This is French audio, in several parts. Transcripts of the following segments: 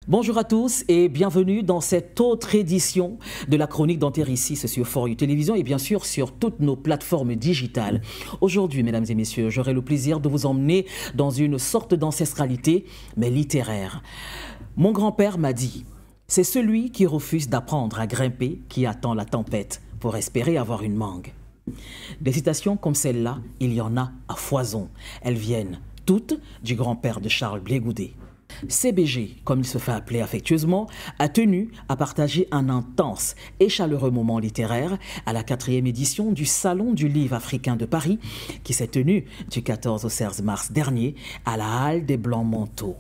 Bonjour à tous et bienvenue dans cette autre édition de la chronique d'Antéricis sur For You Télévision et bien sûr sur toutes nos plateformes digitales. Aujourd'hui, mesdames et messieurs, j'aurai le plaisir de vous emmener dans une sorte d'ancestralité, mais littéraire. Mon grand-père m'a dit, c'est celui qui refuse d'apprendre à grimper qui attend la tempête pour espérer avoir une mangue. Des citations comme celle-là, il y en a à foison. Elles viennent toutes du grand-père de Charles Blé Goudet. CBG, comme il se fait appeler affectueusement, a tenu à partager un intense et chaleureux moment littéraire à la 4e édition du Salon du Livre africain de Paris qui s'est tenu du 14 au 16 mars dernier à la Halle des Blancs-Manteaux.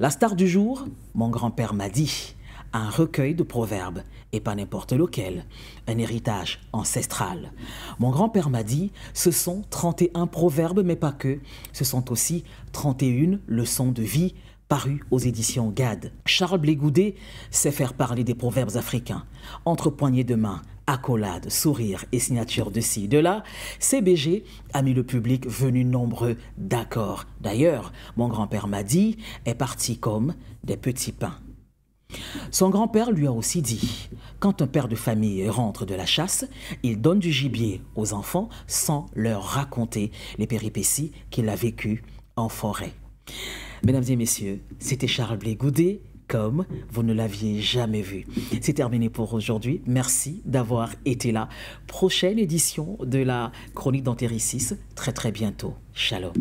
La star du jour, mon grand-père m'a dit, un recueil de proverbes, et pas n'importe lequel, un héritage ancestral. Mon grand-père m'a dit, ce sont 31 proverbes, mais pas que, ce sont aussi 31 leçons de vie parues aux éditions GAD. Charles Blé Goudet sait faire parler des proverbes africains. Entre poignées de main, accolades, sourires et signatures de ci, de là, CBG a mis le public venu nombreux d'accord. D'ailleurs, mon grand-père m'a dit, est parti comme des petits pains. Son grand-père lui a aussi dit, quand un père de famille rentre de la chasse, il donne du gibier aux enfants sans leur raconter les péripéties qu'il a vécues en forêt. Mesdames et messieurs, c'était Charles Blé Goudet, comme vous ne l'aviez jamais vu. C'est terminé pour aujourd'hui. Merci d'avoir été là. Prochaine édition de la chronique d'Antéricis, très bientôt. Shalom.